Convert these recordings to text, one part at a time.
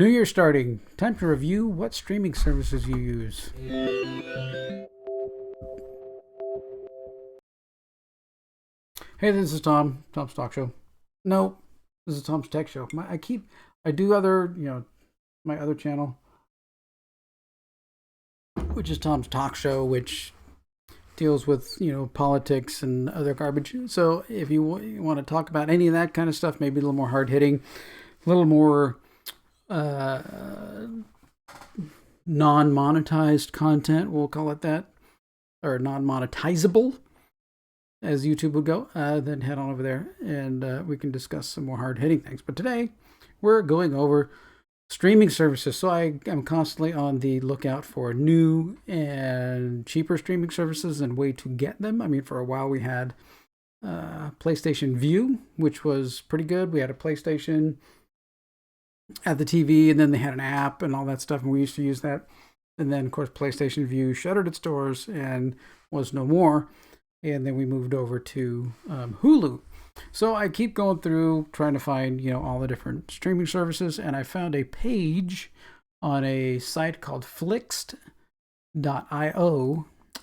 New Year starting. Time to review what streaming services you use. Hey, this is Tom. Tom's Talk Show. No, this is Tom's Tech Show. I do other, my other channel, which is Tom's Talk Show, which deals with, politics and other garbage. So if you want to talk about any of that kind of stuff, maybe a little more hard hitting, a little more uh, non monetized content, we'll call it that, or non monetizable, as YouTube would go, then head on over there and we can discuss some more hard hitting things. But today we're going over streaming services. So I am constantly on the lookout for new and cheaper streaming services and way to get them. I mean, for a while we had PlayStation Vue, which was pretty good. We had a PlayStation at the TV, and then they had an app and all that stuff, and we used to use that. And then, of course, PlayStation Vue shuttered its doors and was no more. And then we moved over to Hulu. So I keep going through trying to find, all the different streaming services, and I found a page on a site called Flixed.io,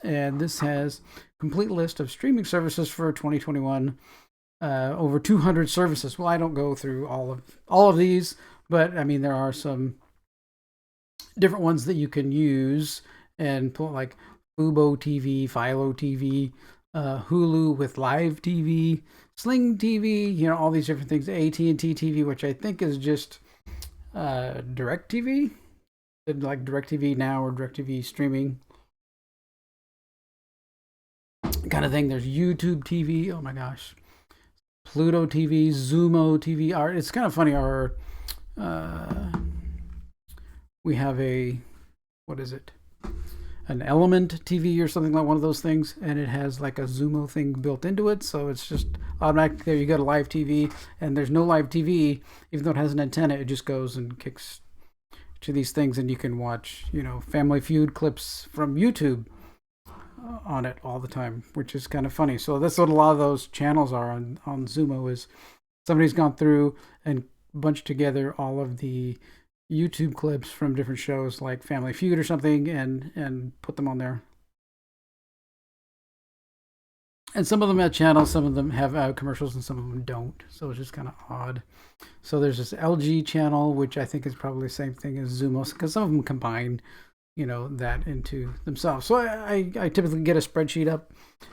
and this has a complete list of streaming services for 2021. Over 200 services. Well, I don't go through all of these, but I mean there are some different ones that you can use and put, like Fubo TV, Philo TV, Hulu with Live TV, Sling TV, all these different things. AT&T TV, which I think is just DirecTV, like DirecTV Now or DirecTV streaming kind of thing. There's YouTube TV. Oh my gosh. Pluto TV, Zumo TV. It's kind of funny. We have what is it? An Element TV or something, like one of those things, and it has like a Zumo thing built into it, so it's just automatic. There you go to live TV, and there's no live TV, even though it has an antenna. It just goes and kicks to these things, and you can watch, Family Feud clips from YouTube on it all the time, which is kind of funny. So that's what a lot of those channels are on Zumo, is somebody's gone through and bunched together all of the YouTube clips from different shows like Family Feud or something and put them on there. And some of them have channels, some of them have commercials, and some of them don't. So it's just kind of odd. So there's this LG channel, which I think is probably the same thing as Zumo, because some of them combine, that into themselves. So I typically get a spreadsheet up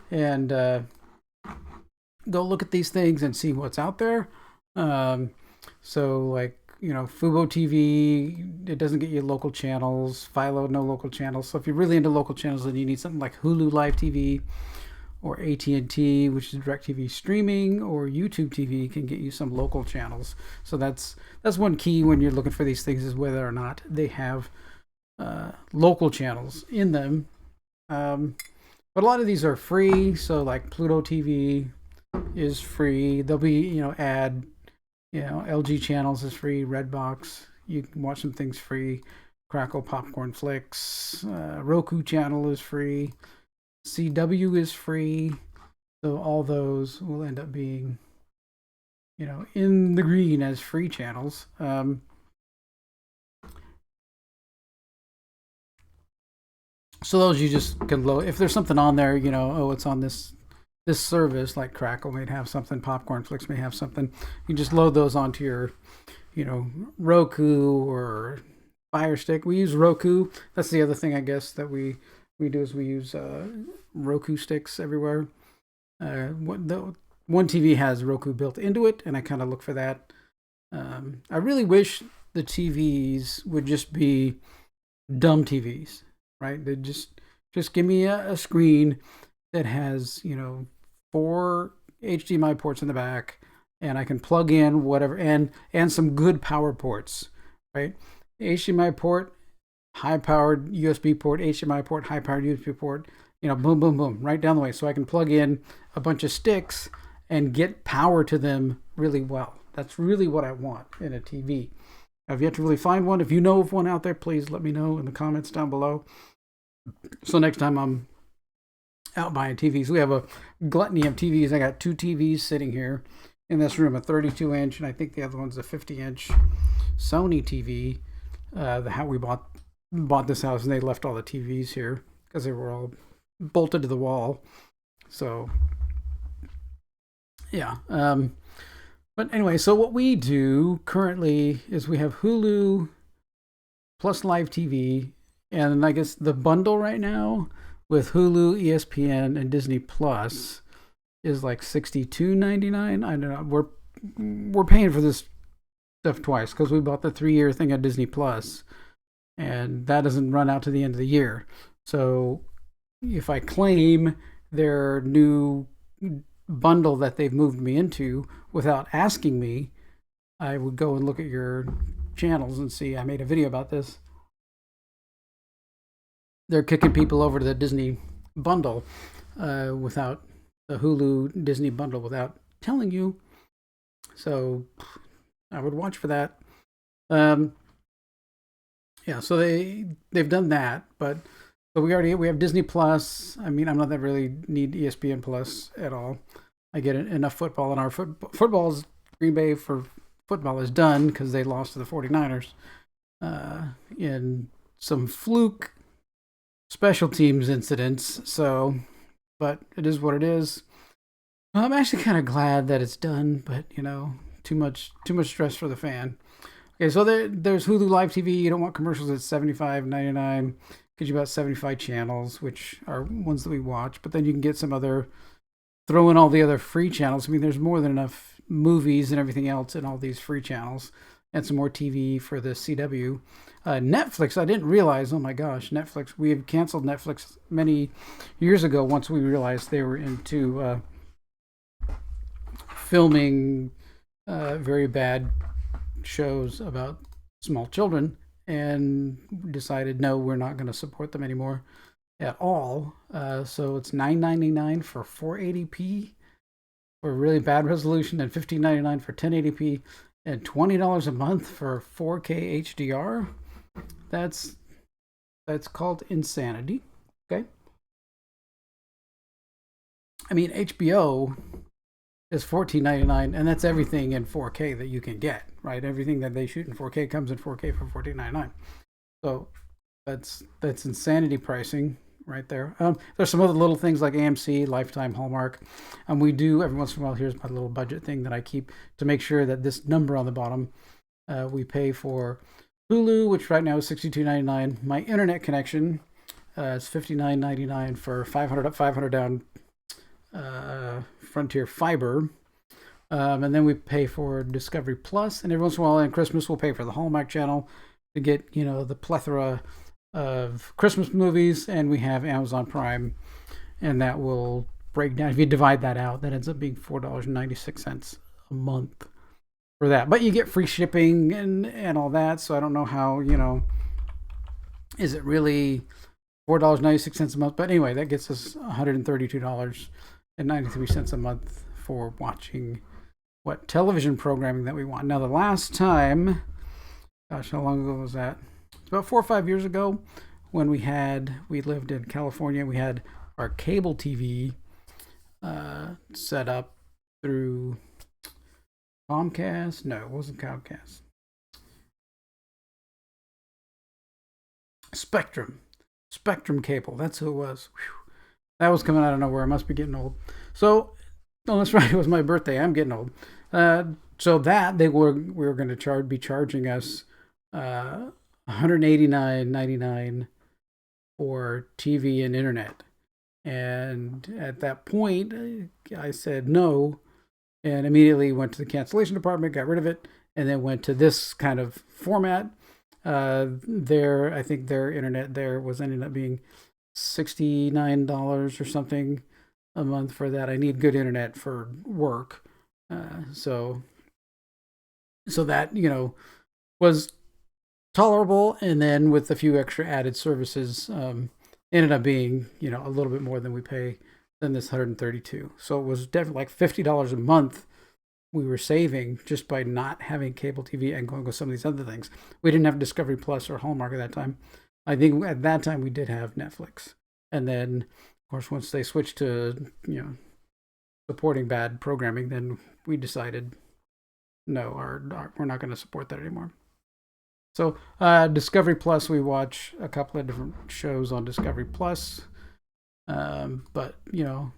and go look at these things and see what's out there. So like, Fubo TV, it doesn't get you local channels. Philo, no local channels. So if you're really into local channels, then you need something like Hulu Live TV or AT&T, which is DirecTV streaming, or YouTube TV can get you some local channels. So that's one key when you're looking for these things, is whether or not they have local channels in them. But a lot of these are free. So like Pluto TV is free. They'll be, LG channels is free. Redbox, you can watch some things free. Crackle, Popcorn Flicks, Roku channel is free. CW is free. So all those will end up being, in the green as free channels. So those you just can load. If there's something on there, it's on this service, like Crackle may have something, Popcorn Flicks may have something. You just load those onto your, Roku or Fire Stick. We use Roku. That's the other thing, I guess, that we do, is we use Roku sticks everywhere. One TV has Roku built into it, and I kind of look for that. I really wish the TVs would just be dumb TVs, right? They just give me a screen that has, 4 HDMI ports in the back, and I can plug in whatever, and some good power ports, right? HDMI port, high powered USB port, HDMI port, high powered USB port, boom, boom, boom, right down the way. So I can plug in a bunch of sticks and get power to them really well. That's really what I want in a TV. I've yet to really find one. If you know of one out there, please let me know in the comments down below. So next time I'm out buying TVs, we have a gluttony of TVs. I got 2 TVs sitting here in this room, a 32-inch, and I think the other one's a 50-inch Sony TV. the how we bought this house, and they left all the TVs here because they were all bolted to the wall. So yeah. But anyway, so what we do currently is we have Hulu plus live TV, and I guess the bundle right now with Hulu, ESPN, and Disney Plus is like $62.99. I don't know. We're paying for this stuff twice because we bought the 3-year thing at Disney Plus, and that doesn't run out to the end of the year. So if I claim their new bundle that they've moved me into without asking me, I would go and look at your channels and see. I made a video about this. They're kicking people over to the Disney bundle without the Hulu Disney bundle without telling you. So I would watch for that. Yeah, so they've done that, but so we have Disney Plus. I mean, I'm not that really need ESPN Plus at all. I get enough football, and our football's Green Bay for football is done because they lost to the 49ers in some fluke special teams incidents. So, but it is what it is. Well, I'm actually kind of glad that it's done, but too much stress for the fan. Okay, so there's Hulu Live TV. You don't want commercials at $75.99. Gives you about 75 channels, which are ones that we watch. But then you can get some other, throw in all the other free channels. I mean, there's more than enough movies and everything else in all these free channels. And some more TV for the CW. Netflix, I didn't realize, oh my gosh, Netflix. We had canceled Netflix many years ago once we realized they were into filming very bad shows about small children, and decided no, we're not going to support them anymore at all. So it's $9.99 for 480p for really bad resolution, and $15.99 for 1080p, and $20 a month for 4K HDR. That's called insanity. Okay. I mean, HBO is $14.99, and that's everything in 4K that you can get, right? Everything that they shoot in 4K comes in 4K for $14.99. So that's insanity pricing right there. There's some other little things like AMC, Lifetime, Hallmark, and we do every once in a while. Here's my little budget thing that I keep to make sure that this number on the bottom, we pay for Hulu, which right now is $62.99. My internet connection is $59.99 for 500 up, 500 down. Frontier Fiber, and then we pay for Discovery Plus, and every once in a while in Christmas we'll pay for the Hallmark Channel to get the plethora of Christmas movies, and we have Amazon Prime, and that will break down. If you divide that out, that ends up being $4.96 a month for that. But you get free shipping and all that, so I don't know how is it really $4.96 a month? But anyway, that gets us $132.93 a month for watching what television programming that we want. Now, the last time, gosh, how long ago was that? It's about 4 or 5 years ago when we lived in California. We had our cable TV set up through Comcast. No, it wasn't Comcast. Spectrum Cable. That's who it was. Whew. That was coming out of nowhere. I must be getting old. So, no, that's right. It was my birthday. I'm getting old. So that we were going to be charging us $189.99 for TV and internet. And at that point, I said no, and immediately went to the cancellation department, got rid of it, and then went to this kind of format. I think their internet there was ending up being $69 or something a month for that. I need good internet for work. So that, was tolerable. And then with a few extra added services, ended up being, a little bit more than we pay than this $132. So it was definitely like $50 a month we were saving just by not having cable TV and going with some of these other things. We didn't have Discovery Plus or Hallmark at that time. I think at that time we did have Netflix. And then, of course, once they switched to, supporting bad programming, then we decided, no, we're not going to support that anymore. So Discovery Plus, we watch a couple of different shows on Discovery Plus, but you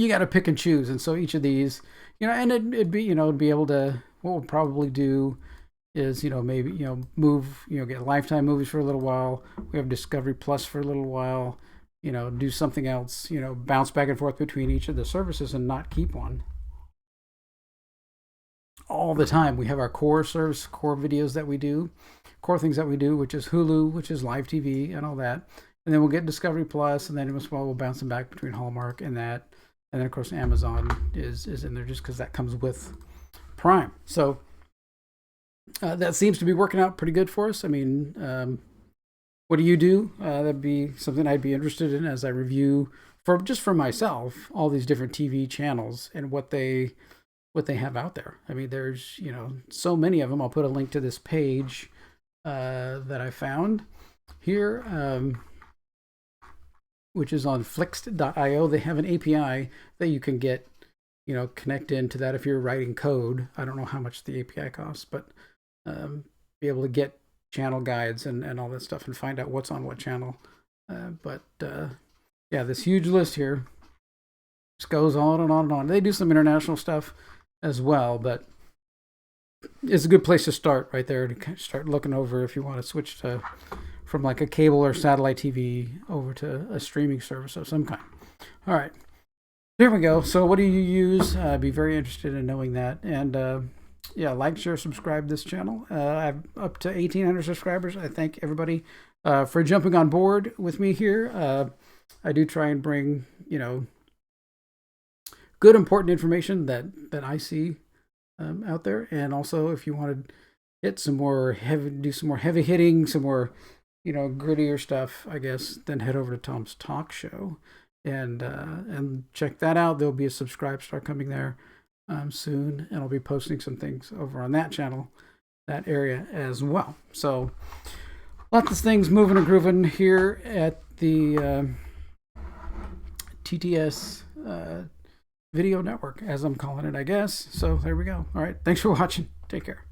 got to pick and choose. And so each of these, and it'd be it'd be able to, what we'll probably do is maybe move, get Lifetime movies for a little while. We have Discovery Plus for a little while. Do something else. Bounce back and forth between each of the services and not keep one all the time. We have our core service, core videos that we do, core things that we do, which is Hulu, which is live TV and all that. And then we'll get Discovery Plus, and then we'll bounce them back between Hallmark and that. And then of course Amazon is in there just because that comes with Prime. So that seems to be working out pretty good for us. I mean, what do you do? That'd be something I'd be interested in as I review for myself all these different TV channels and what they have out there. I mean, there's so many of them. I'll put a link to this page that I found here, which is on Flixed.io. They have an API that you can get, connect into that if you're writing code. I don't know how much the API costs, but be able to get channel guides and all that stuff and find out what's on what channel. Yeah, this huge list here just goes on and on and on. They do some international stuff as well, but it's a good place to start right there to start looking over if you want to switch from like a cable or satellite TV over to a streaming service of some kind. All right, there we go. So what do you use? I'd be very interested in knowing that. And yeah, like, share, subscribe this channel. I'm up to 1,800 subscribers. I thank everybody for jumping on board with me here. I do try and bring, good, important information that I see out there. And also, if you want to hit some more do some more heavy hitting, some more, grittier stuff, I guess, then head over to Tom's Talk Show and check that out. There'll be a subscribe star coming there soon, and I'll be posting some things over on that channel, that area as well. So lots of things moving and grooving here at the TTS Video Network, as I'm calling it, I guess. So there we go. All right, thanks for watching. Take care.